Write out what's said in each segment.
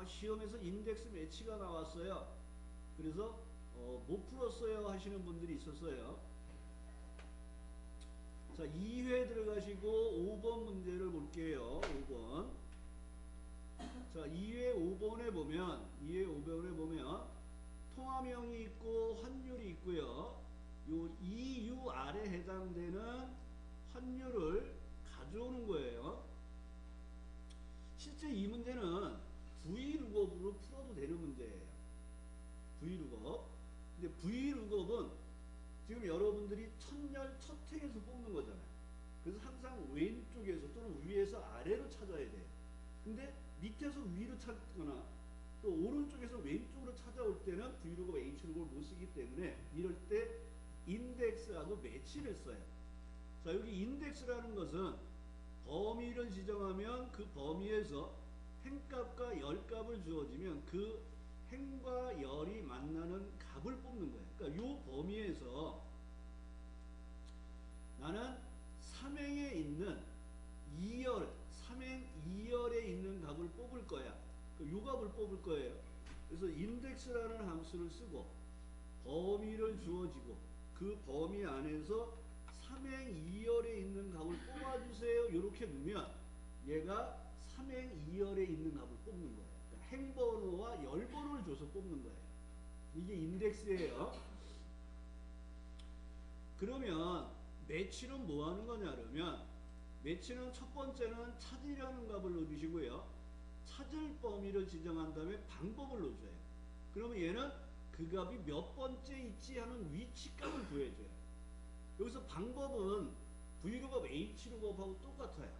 시험에서 인덱스 매치가 나왔어요. 그래서 못 풀었어요 하시는 분들이 있었어요. 자, 2회 들어가시고 5번 문제를 볼게요. 5번. 자, 2회 5번에 보면 통화명이 있고 환율이 있고요. 요 EUR에 해당되는 환율을 가져오는 거예요. 실제 이 문제는 V룩업으로 풀어도 되는 문제예요. V룩업. 근데 V룩업은 지금 여러분들이 첫열 첫행에서 뽑는 거잖아요. 그래서 항상 왼쪽에서 또는 위에서 아래로 찾아야 돼요. 근데 밑에서 위로 찾거나 또 오른쪽에서 왼쪽으로 찾아올 때는 V룩업, H룩업을 못 쓰기 때문에 이럴 때 인덱스하고 매치를 써요. 자, 여기 인덱스라는 것은 범위를 지정하면 그 범위에서 행값과 열값을 주어지면 그 행과 열이 만나는 값을 뽑는 거예요. 그러니까 이 범위에서 나는 3행에 있는 2열, 3행 2열에 있는 값을 뽑을 거야. 요 값을 뽑을 거예요. 그래서 인덱스라는 함수를 쓰고 범위를 주어지고 그 범위 안에서 3행 2열에 있는 값을 뽑아주세요. 이렇게 넣으면 얘가 3행 2열에 있는 값을 뽑는 거예요. 그러니까 행번호와 열번호를 줘서 뽑는 거예요. 이게 인덱스예요. 그러면 매치는 뭐 하는 거냐 그러면 매치는 첫 번째는 찾으려는 값을 넣어주시고요. 찾을 범위를 지정한 다음에 방법을 넣어줘요. 그러면 얘는 그 값이 몇 번째 있지 하는 위치 값을 구해줘요. 여기서 방법은 V룩업, H룩업하고 똑같아요.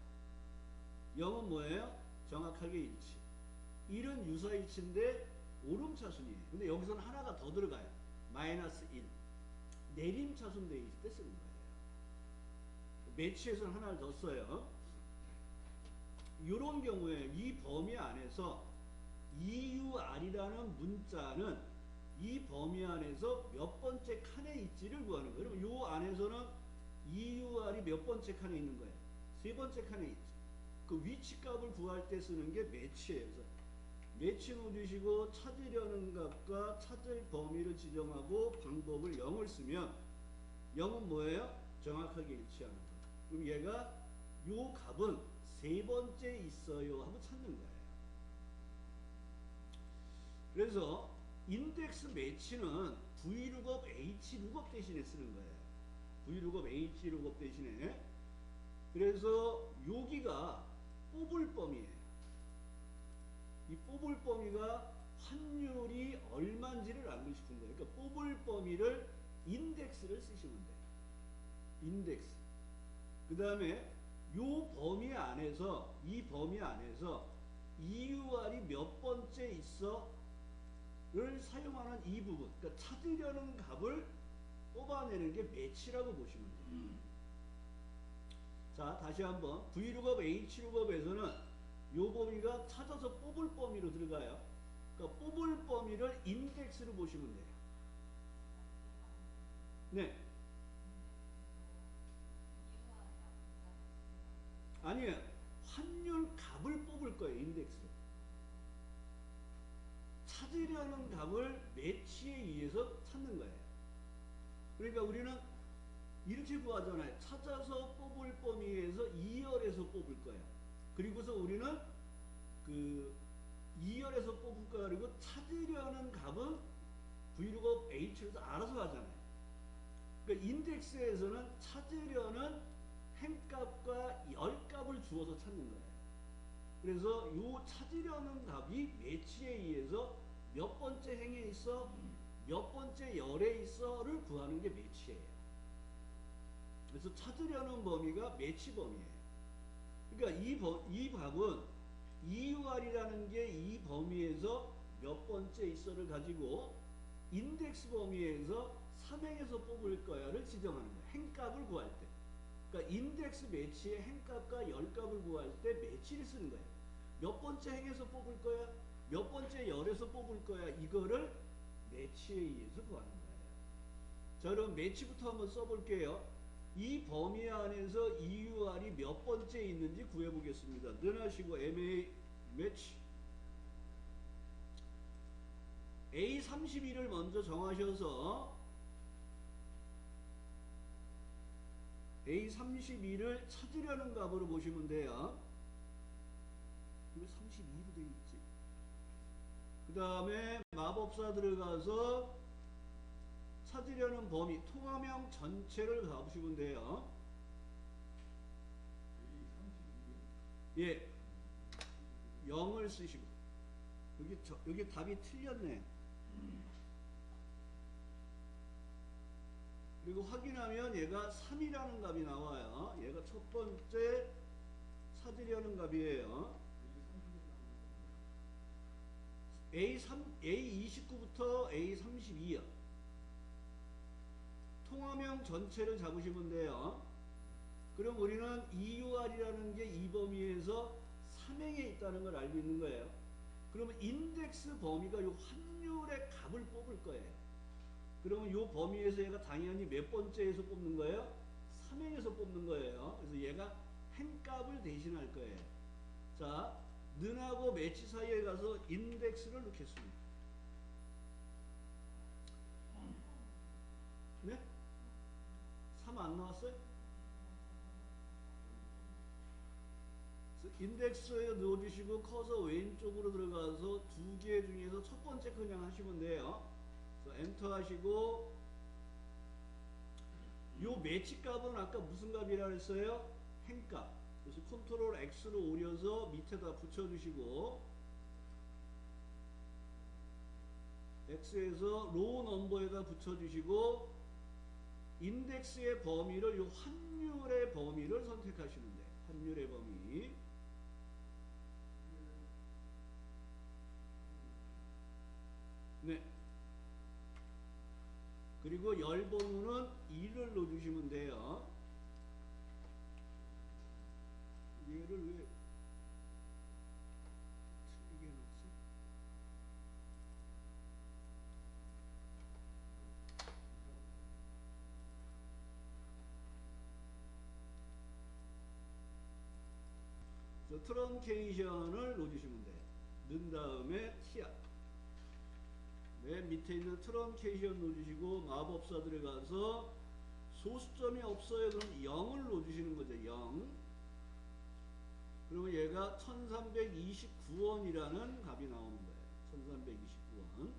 0은 뭐예요? 정확하게 일치. 1은 유사일치인데 오름차순이에요. 근데 여기서는 하나가 더 들어가요. 마이너스 1. 내림차순 돼 있을 때 쓰는 거예요. 매치에서는 하나를 더 써요. 이런 경우에 이 범위 안에서 EUR이라는 문자는 이 범위 안에서 몇 번째 칸에 있지를 구하는 거예요. 그러면 이 안에서는 EUR이 몇 번째 칸에 있는 거예요? 세 번째 칸에 있죠. 그 위치 값을 구할 때 쓰는 게 매치예요. 그래서 매치 누르시고 찾으려는 값과 찾을 범위를 지정하고 방법을 0을 쓰면 0은 뭐예요? 정확하게 일치하는 거예요. 그럼 얘가 요 값은 세 번째 있어요 하고 찾는 거예요. 그래서 인덱스 매치는 V룩업, H룩업 대신에 쓰는 거예요. V룩업, H룩업 대신에. 그래서 여기가 뽑을 범위예요. 이 뽑을 범위가 환율이 얼마인지를 알고 싶은 거예요. 그러니까 뽑을 범위를 인덱스를 쓰시면 돼요. 인덱스. 그 다음에 요 범위 안에서 이 범위 안에서 EUR이 몇 번째 있어 를 사용하는 이 부분, 그러니까 찾으려는 값을 뽑아내는 게 매치라고 보시면 돼요. 자, 다시 한번 V룩업, H룩업에서는 요 범위가 찾아서 뽑을 범위로 들어가요. 그러니까 뽑을 범위를 인덱스로 보시면 돼요. 네. 아니에요. 환율 값을 뽑을 거예요. 인덱스로. 찾으려는 값을 매치에 의해서 찾는 거예요. 그러니까 우리는 이렇게 구하잖아요. 찾아서 뽑을 범위에서 2열에서 뽑을 거야. 그리고서 우리는 그 2열에서 뽑을 거야. 그리고 찾으려는 값은 V룩업 H에서 알아서 하잖아요. 그러니까 인덱스에서는 찾으려는 행값과 열값을 주어서 찾는 거예요. 그래서 요 찾으려는 값이 매치에 의해서 몇 번째 행에 있어, 몇 번째 열에 있어를 구하는 게 매치예요. 그래서 찾으려는 범위가 매치 범위예요. 그러니까 이 답은 EUR이라는 게 이 범위에서 몇 번째 있어를 가지고 인덱스 범위에서 3행에서 뽑을 거야를 지정하는 거예요. 행값을 구할 때. 그러니까 인덱스 매치의 행값과 열값을 구할 때 매치를 쓰는 거예요. 몇 번째 행에서 뽑을 거야? 몇 번째 열에서 뽑을 거야? 이거를 매치에 의해서 구하는 거예요. 자, 그럼 매치부터 한번 써볼게요. 이 범위 안에서 EUR이 몇 번째 있는지 구해보겠습니다. 늘하시고 MA 매치. A32를 먼저 정하셔서 A32를 찾으려는 값으로 보시면 돼요. 이거 32로 되어 있지. 그 다음에 마법사 들어가서 찾으려는 범위, 통화명 전체를 잡으시면 돼요. 예, 0을 쓰시고. 여기 답이 틀렸네. 그리고 확인하면 얘가 3이라는 값이 나와요. 얘가 첫 번째 찾으려는 값이에요. A29부터 A32요. 통화명 전체를 잡으시면 돼요. 그럼 우리는 EUR이라는 게 이 범위에서 3행에 있다는 걸 알고 있는 거예요. 그러면 인덱스 범위가 이 환율의 값을 뽑을 거예요. 그러면 이 범위에서 얘가 당연히 몇 번째에서 뽑는 거예요? 3행에서 뽑는 거예요. 그래서 얘가 행값을 대신할 거예요. 자, 는하고 매치 사이에 가서 인덱스를 넣겠습니다. 네? 3 안 나왔어요? 인덱스에 넣어주시고 커서 왼쪽으로 들어가서 두 개 중에서 첫 번째 그냥 하시면 돼요. 그래서 엔터 하시고, 요 매치 값은 아까 무슨 값이라 했어요? 행값. 그래서 컨트롤 X로 오려서 밑에다 붙여주시고, X에서 로우 넘버에다 붙여주시고, 인덱스의 범위를 요 환율의 범위를 선택하시면 돼요. 환율의 범위. 네. 그리고 열 번호는 2를 넣어주시면 돼요. 얘를 왜 틀리게 넣지? 그래서 트렁케이션을 넣어주시면 돼요. 넣은 다음에 TR. 맨 밑에 있는 트렁케이션 넣어주시고, 마법사 들어가서 소수점이 없어요. 그럼 0을 넣어주시는 거죠. 0. 그러면 얘가 1329원이라는 값이 나오는 거예요. 1329원.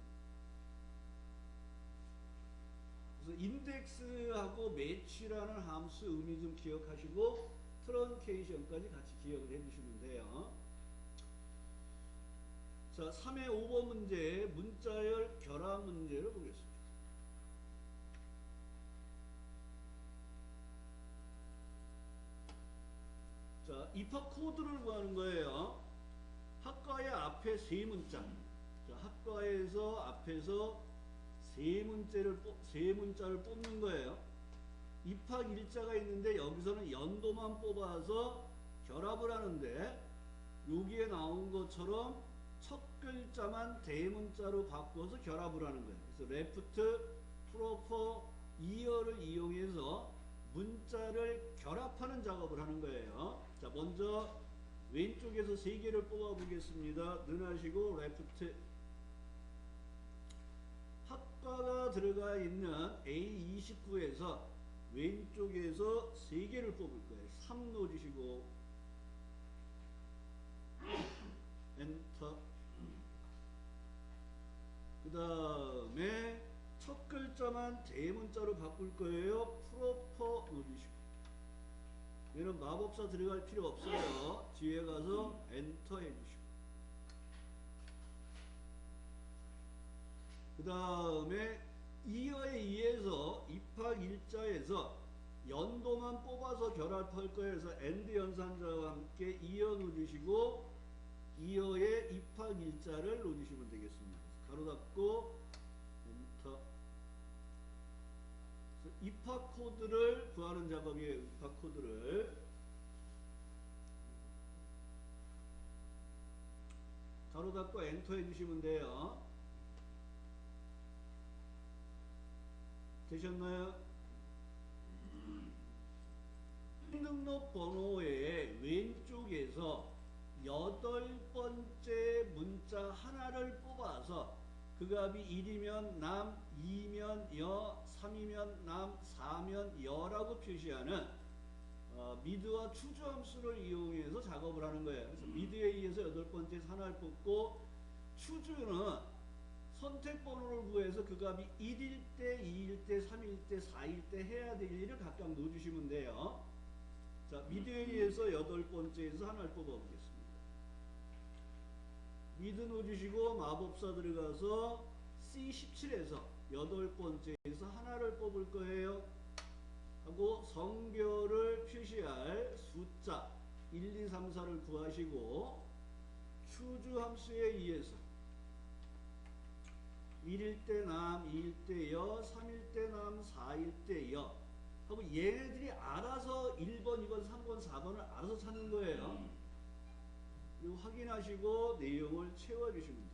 그래서 인덱스하고 매치라는 함수 의미 좀 기억하시고, 트렁케이션까지 같이 기억을 해주시면 돼요. 자, 3의 5번 문제, 문자열 결합 문제를 보겠습니다. 자, 입학 코드를 구하는 거예요. 학과의 앞에 세 문자. 자, 학과에서 앞에서 세 문자를 뽑는 거예요. 입학 일자가 있는데 여기서는 연도만 뽑아서 결합을 하는데, 여기에 나온 것처럼 첫 글자만 대문자로 바꿔서 결합을 하는 거예요. 그래서 레프트, 프로퍼, 이어를 이용해서 문자를 결합하는 작업을 하는 거예요. 자, 먼저 왼쪽에서 세 개를 뽑아 보겠습니다. 눈하시고 레프트. 학과가 들어가 있는 A29에서 왼쪽에서 세 개를 뽑을 거예요. 3 넣어주시고 엔터. 그 다음에 첫 글자만 대문자로 바꿀 거예요. 프로퍼 넣어주시고. 얘는 마법사 들어갈 필요 없어요. 뒤에 가서 엔터 해주시고. 그 다음에 이어에 의해서 입학 일자에서 연도만 뽑아서 결합할 거예요. 그래서 엔드 연산자와 함께 이어 넣어주시고, 이어에 입학 일자를 넣어주시면 되겠습니다. 가로 닫고 엔터. 입학 코드를 구하는 작업이에요. 입학 코드를. 가로 닫고 엔터 해주시면 돼요. 되셨나요? 등록번호의 왼쪽에서 8번째 문자 하나를 뽑아서 그 값이 1이면 남, 2면 여, 3이면 남, 4면 여라고 표시하는 미드와 추주 함수를 이용해서 작업을 하는 거예요. 그래서 미드에 의해서 8번째에서 하나를 뽑고, 추주는 선택 번호를 구해서 그 값이 1일 때, 2일 때, 3일 때, 4일 때 해야 될 일을 각각 넣어주시면 돼요. 자, 미드에 의해서 8번째에서 하나를 뽑아보겠습니다. 미드 넣어주시고 마법사 들어가서 C17에서 8번째에서 하나를 뽑을 거예요. 하고 성별을 표시할 숫자 1, 2, 3, 4를 구하시고, 추주 함수에 의해서 1일 때 남, 2일 때 여, 3일 때 남, 4일 때 여 하고 얘네들이 알아서 1번, 2번, 3번, 4번을 알아서 찾는 거예요. 그리고 확인하시고 내용을 채워주시면 돼요.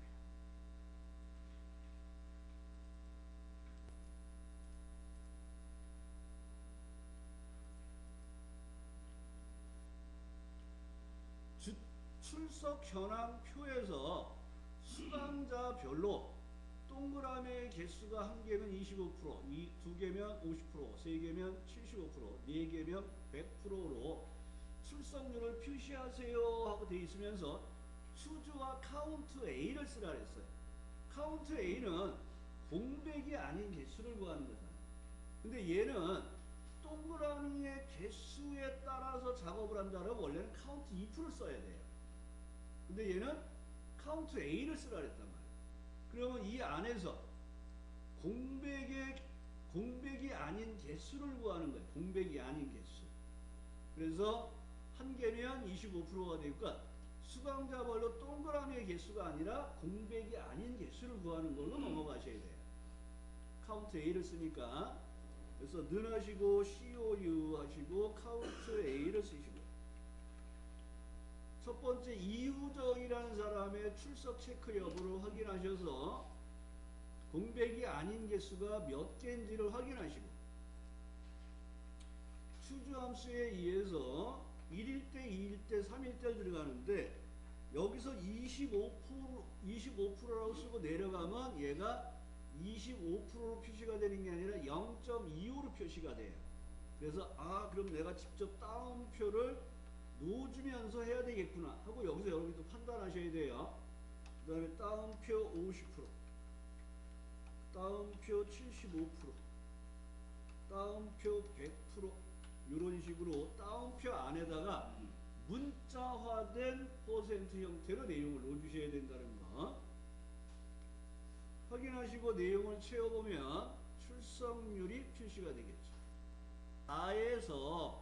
출석 현황표에서 수강자별로 동그라미의 개수가 1개면 25%, 2개면 50%, 3개면 75%, 4개면 100%로 출석률을 표시하세요 하고 되어 있으면서 추주와 카운트 A를 쓰라 그랬어요. 카운트 A는 공백이 아닌 개수를 구하는 거잖아요. 근데 얘는 동그라미의 개수에 따라서 작업을 한다면 원래는 카운트 if를 써야 돼요. 근데 얘는 카운트 A를 쓰라 그랬단 말이에요. 그러면 이 안에서 공백이 아닌 개수를 구하는 거예요. 공백이 아닌 개수. 그래서 1개면 25%가 되니까 수강자별로 동그라미의 개수가 아니라 공백이 아닌 개수를 구하는 걸로 넘어가셔야 돼요. 카운트 A를 쓰니까. 그래서 는 하시고 COU 하시고 카운트 A를 쓰시고, 첫 번째 이우정이라는 사람의 출석 체크 여부를 확인하셔서 공백이 아닌 개수가 몇 개인지를 확인하시고, 추주함수에 의해서 1일 때, 2일 때, 3일 때 들어가는데 여기서 25%라고 쓰고 내려가면 얘가 25%로 표시가 되는 게 아니라 0.25로 표시가 돼요. 그래서 그럼 내가 직접 따옴표를 놓아주면서 해야 되겠구나 하고 여기서 여러분도 판단하셔야 돼요. 그 다음에 따옴표 50%, 따옴표 75%, 따옴표 100%, 이런 식으로 따옴표 안에다가 문자화된 퍼센트 형태로 내용을 넣어주셔야 된다는 거 확인하시고 내용을 채워보면 출석률이 표시가 되겠죠. 4에서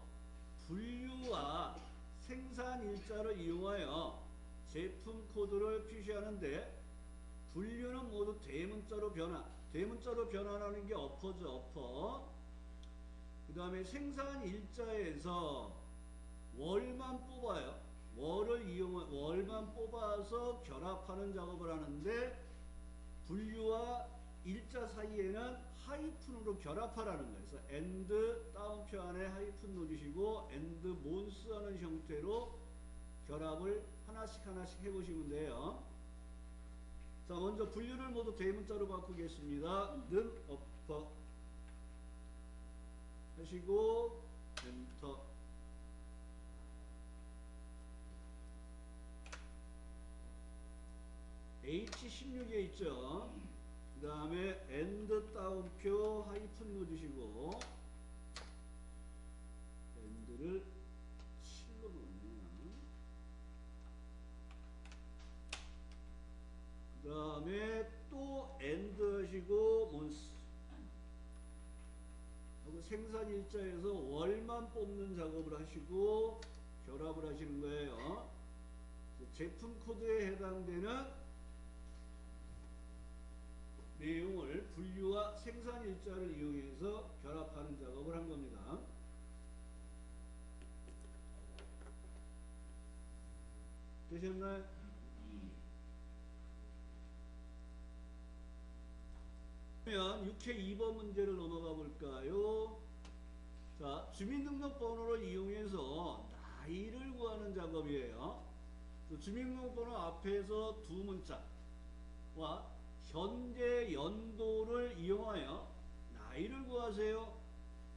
분류와 생산일자를 이용하여 제품 코드를 표시하는데, 분류는 모두 대문자로 변환. 대문자로 변환하는 게 어퍼죠. 어퍼. 그 다음에 생산일자에서 월만 뽑아요. 월만 뽑아서 결합하는 작업을 하는데, 분류와 일자 사이에는 하이픈으로 결합하라는 거예요. 그래서 and 따옴표 안에 하이픈 넣어주시고 and 몬스 하는 형태로 결합을 하나씩 해보시면 돼요. 자, 먼저 분류를 모두 대문자로 바꾸겠습니다. 는 어퍼 하시고 엔터. H16에 있죠. 그 다음에 and 따옴표 하이픈 넣어주시고 and를 7로 넣네요. 그 다음에 또 and 하시고 몬스 하고 생산일자에서 월만 뽑는 작업을 하시고 결합을 하시는 거예요. 제품 코드에 해당되는 내용을 분류와 생산일자를 이용해서 결합하는 작업을 한 겁니다. 되셨나요? 그러면 6회 2번 문제를 넘어가 볼까요? 자, 주민등록번호를 이용해서 나이를 구하는 작업이에요. 주민등록번호 앞에서 두 문자와 현재 연도를 이용하여 나이를 구하세요.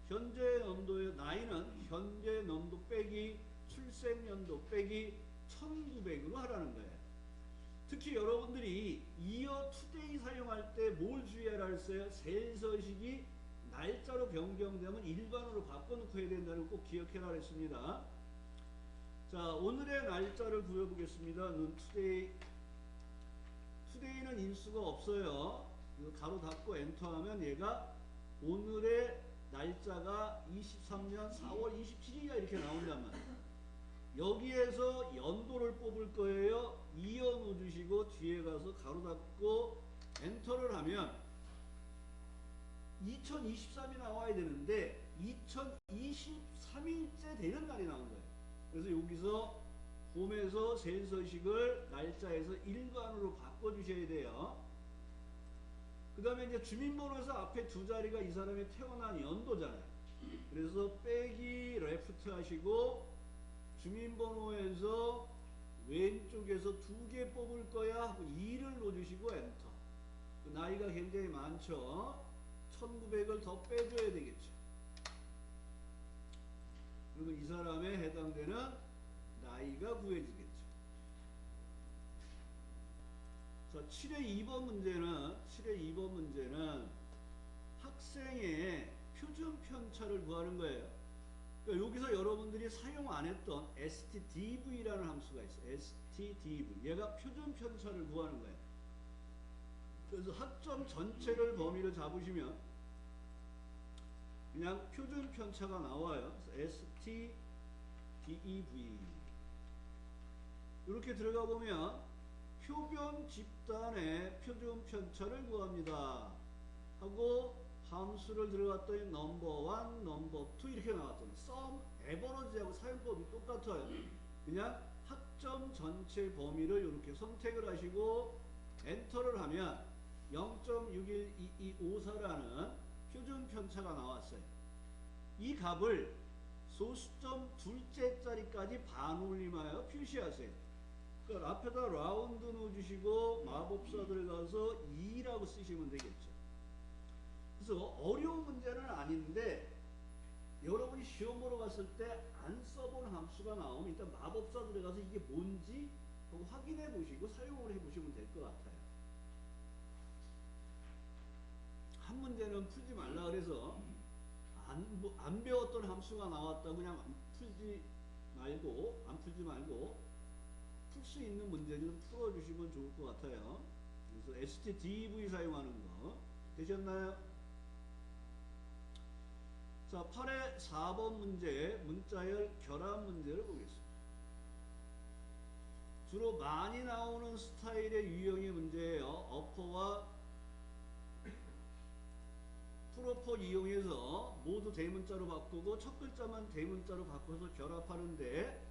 현재 연도의 나이는 현재 연도 빼기 출생연도 빼기 1900으로 하라는 거예요. 특히 여러분들이 이어 투데이 사용할 때 뭘 주의하라 했어요? 셀서식이 날짜로 변경되면 일반으로 바꿔놓고 해야 된다는 거 꼭 기억해라 했습니다. 자, 오늘의 날짜를 구해보겠습니다. 투데이. 투데이는 인수가 없어요. 이거 가로 닫고 엔터하면 얘가 오늘의 날짜가 23년 4월 27일이야 이렇게 나온단 말이에요. 여기에서 연도를 뽑을 거예요. 이어 놓으시고 뒤에 가서 가로 닫고 엔터를 하면 2023이 나와야 되는데 2023일째 되는 날이 나온 거예요. 그래서 여기서 홈에서 셀서식을 날짜에서 일반으로 바꿔주셔야 돼요. 그 다음에 이제 주민번호에서 앞에 두 자리가 이 사람이 태어난 연도잖아요. 그래서 빼기 레프트 하시고 주민번호에서 왼쪽에서 두 개 뽑을 거야 하고 2를 놓으시고 엔터. 나이가 굉장히 많죠. 1900을 더 빼줘야 되겠죠. 그리고 이 사람에 해당되는 나이가 구해지겠죠. 자, 7의 2번 문제는 학생의 표준 편차를 구하는 거예요. 그러니까 여기서 여러분들이 사용 안 했던 stdv라는 함수가 있어요. stdv. 얘가 표준 편차를 구하는 거예요. 그래서 학점 전체를 범위를 잡으시면 그냥 표준 편차가 나와요. stdev. 이렇게 들어가 보면 표변 집단의 표준 편차를 구합니다 하고 함수를 들어갔더니 넘버 1, 넘버 2 이렇게 나왔잖아요. sum, average하고 사용법이 똑같아요. 그냥 학점 전체 범위를 이렇게 선택을 하시고 엔터를 하면 0.612254라는 표준 편차가 나왔어요. 이 값을 소수점 둘째 자리까지 반올림하여 표시하세요. 그러니까 앞에다 라운드 넣어주시고 마법사 들어가서 2라고 쓰시면 되겠죠. 그래서 어려운 문제는 아닌데 여러분이 시험 보러 갔을 때 안 써본 함수가 나오면 일단 마법사 들어가서 이게 뭔지 하고 확인해 보시고 사용을 해 보시면 될 것 같아요. 한 문제는 풀지 말라 그래서 안 배웠던 함수가 나왔다 그냥 안 풀지 말고 풀 수 있는 문제는 풀어주시면 좋을 것 같아요. 그래서 stdv 사용하는 거 되셨나요? 자, 8의 4번 문제 문자열 결합 문제를 보겠습니다. 주로 많이 나오는 스타일의 유형의 문제예요. 어퍼와 프로퍼 이용해서 모두 대문자로 바꾸고 첫 글자만 대문자로 바꿔서 결합하는데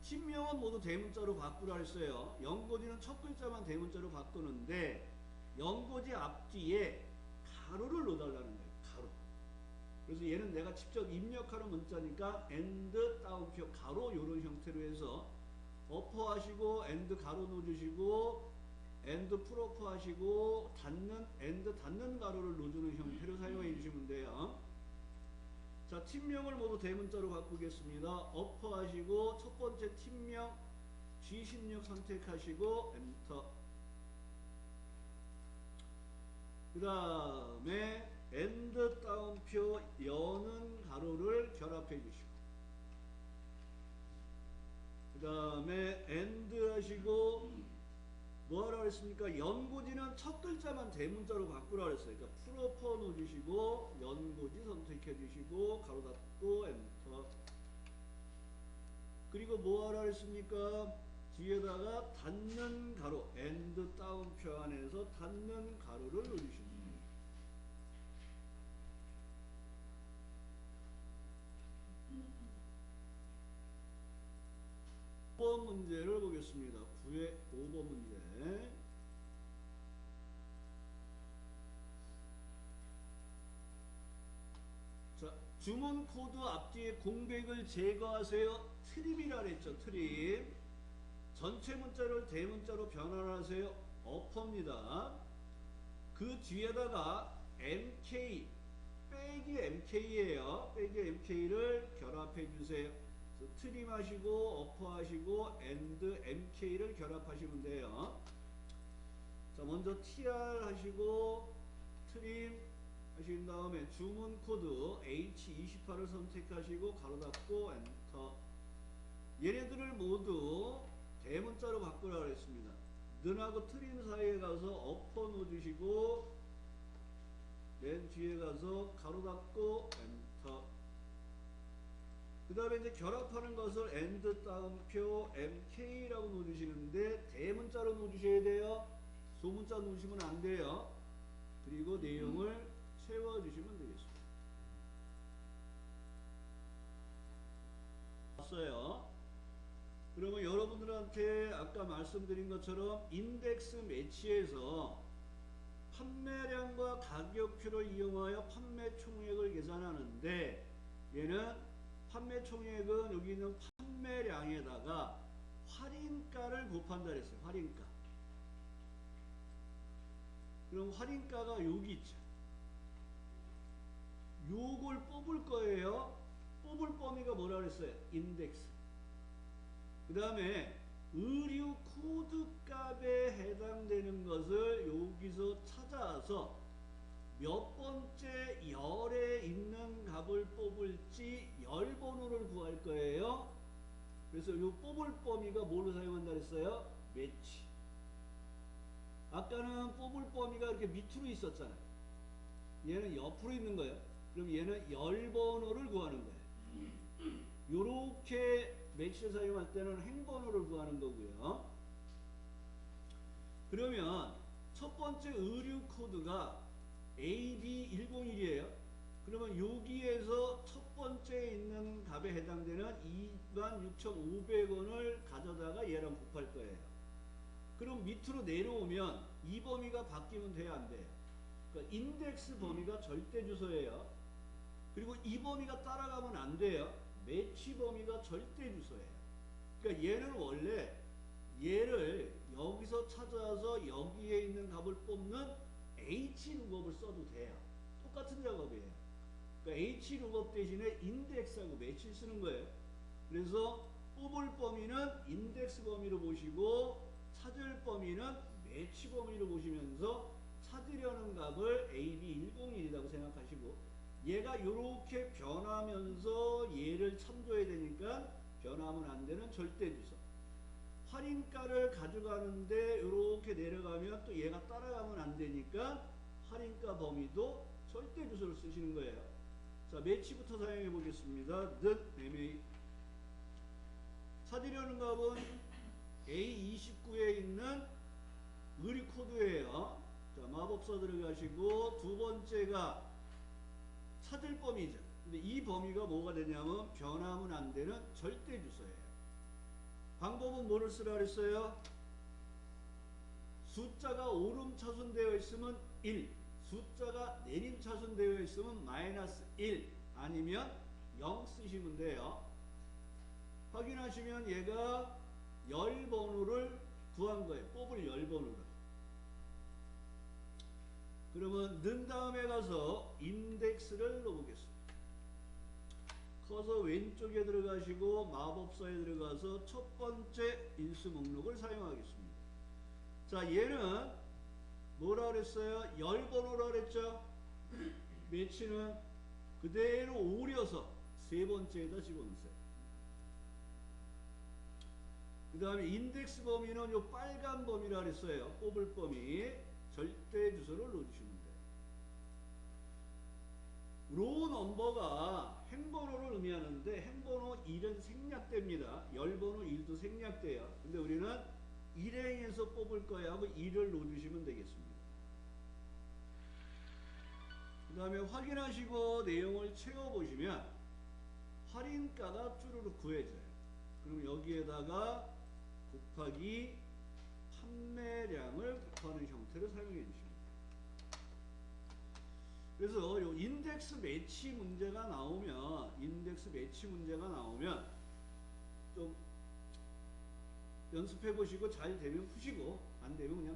팀명은 모두 대문자로 바꾸라 했어요. 연고지는 첫 글자만 대문자로 바꾸는데 연고지 앞뒤에 가로를 넣어달라는 거예요. 가로. 그래서 얘는 내가 직접 입력하는 문자니까 and 따옴표 가로 이런 형태로 해서 어퍼 하시고 and 가로 넣어주시고 and 프로퍼 하시고 and 닫는 가로를 넣어주는 형태로 사용해 주시면 돼요. 자, 팀명을 모두 대문자로 바꾸겠습니다. 어퍼 하시고 첫 번째 팀명 G16 선택하시고 엔터. 그 다음에 and 따옴표 여는 가로를 결합해 주시고 그 다음에 and 하시고 뭐하라 그랬습니까? 연고지는 첫 글자만 대문자로 바꾸라 그랬어요. 그러니까 프로퍼 넣어주시고 연고지 선택해 주시고 가로 닫고 엔터. 그리고 뭐하라 그랬습니까? 뒤에다가 닫는 가로 and 따옴표 안에서 닫는 가로를 넣어주십니다. 5번 문제를 보겠습니다. 9의 5번 문제. 자, 주문 코드 앞뒤에 공백을 제거하세요. 트립이라 그랬죠. 트립. 전체 문자를 대문자로 변환하세요. 어퍼입니다. 그 뒤에다가 MK 빼기 MK예요. 빼기 MK를 결합해 주세요. 트림 하시고 어퍼 하시고 AND MK를 결합하시면 돼요. 자, 먼저 TR 하시고 트림 하신 다음에 주문 코드 H28을 선택하시고 가로 닫고 엔터. 얘네들을 모두 대문자로 바꾸라 그랬습니다. 는하고 트림 사이에 가서 어퍼 놓아주시고 맨 뒤에 가서 가로 닫고 엔터. 그 다음에 이제 결합하는 것을 AND 따옴표 MK라고 놓아주시는데 대문자로 놓아주셔야 돼요. 소문자 놓으시면 안 돼요. 그리고 내용을 채워주시면 되겠습니다. 봤어요. 그러면 여러분들한테 아까 말씀드린 것처럼 인덱스 매치에서 판매량과 가격표를 이용하여 판매 총액을 계산하는데, 얘는 판매 총액은 여기 있는 판매량에다가 할인가를 곱한다 그랬어요. 할인가. 그럼 할인가가 여기 있죠. 요걸 뽑을 거예요. 뽑을 범위가 뭐라 그랬어요? 인덱스. 그 다음에 의류 코드 값에 해당되는 것을 여기서 찾아서 몇 번째 열에 있는 값을 뽑을지 열 번호를 구할 거예요. 그래서 요 뽑을 범위가 뭘로 사용한다 그랬어요? 매치. 아까는 뽑을 범위가 이렇게 밑으로 있었잖아요. 얘는 옆으로 있는 거예요. 그럼 얘는 열 번호를 구하는 거예요. 요렇게 매치를 사용할 때는 행번호를 구하는 거고요. 그러면 첫 번째 의류 코드가 AB101이에요. 그러면 여기에서 첫 번째 있는 값에 해당되는 26,500원을 가져다가 얘랑 곱할 거예요. 그럼 밑으로 내려오면 이 범위가 바뀌면 돼야 안 돼요. 그러니까 인덱스 범위가 절대 주소예요. 그리고 이 범위가 따라가면 안 돼요. 매치 범위가 절대 주소예요. 그러니까 얘는 원래 얘를 여기서 찾아서 여기에 있는 값을 뽑는 H-룩업을 써도 돼요. 똑같은 작업이에요. 그러니까 H-룩업 대신에 인덱스하고 매치를 쓰는 거예요. 그래서 뽑을 범위는 인덱스 범위로 보시고 찾을 범위는 매치 범위로 보시면서 찾으려는 값을 AB101이라고 생각하시고, 얘가 이렇게 변하면서 얘를 참조해야 되니까 변하면 안 되는 절대 주소. 할인가를 가져가는데 이렇게 내려가면 또 얘가 따라가면 안 되니까 할인가 범위도 절대 주소를 쓰시는 거예요. 자, 매치부터 사용해 보겠습니다. MA. 찾으려는 값은 A29에 있는 의류 코드예요. 자, 마법사 들어가시고 두 번째가 찾을 범위죠. 근데 이 범위가 뭐가 되냐면 변하면 안 되는 절대 주소예요. 방법은 뭐를 쓰라 그랬어요? 숫자가 오름차순 되어 있으면 1, 숫자가 내림차순 되어 있으면 -1 아니면 0 쓰시면 돼요. 확인하시면 얘가 열 번호를 구한 거예요. 뽑을 열 번호를. 그러면 는 다음에 가서 인덱스를 넣어보겠습니다. 커서 왼쪽에 들어가시고 마법사에 들어가서 첫 번째 인수 목록을 사용하겠습니다. 자, 얘는 뭐라 그랬어요? 열 번호라 그랬죠? 매치는 그대로 오려서 세 번째에다 집어넣으세요. 그 다음에 인덱스 범위는 요 빨간 범위라 그랬어요. 뽑을 범위. 절대 주소를 넣어주시면 돼요. 로 넘버가 행번호를 의미하는데 행번호 1은 생략됩니다. 열번호 1도 생략돼요. 근데 우리는 일행에서 뽑을 거야 하고 1을 넣어주시면 되겠습니다. 그 다음에 확인하시고 내용을 채워보시면 할인가가 쭈루룩 구해져요. 그럼 여기에다가 곱하기 판매량을 곱하는 형태를 사용해 주십니다. 그래서 요 인덱스 매치 문제가 나오면 좀 연습해 보시고 잘 되면 푸시고 안 되면 그냥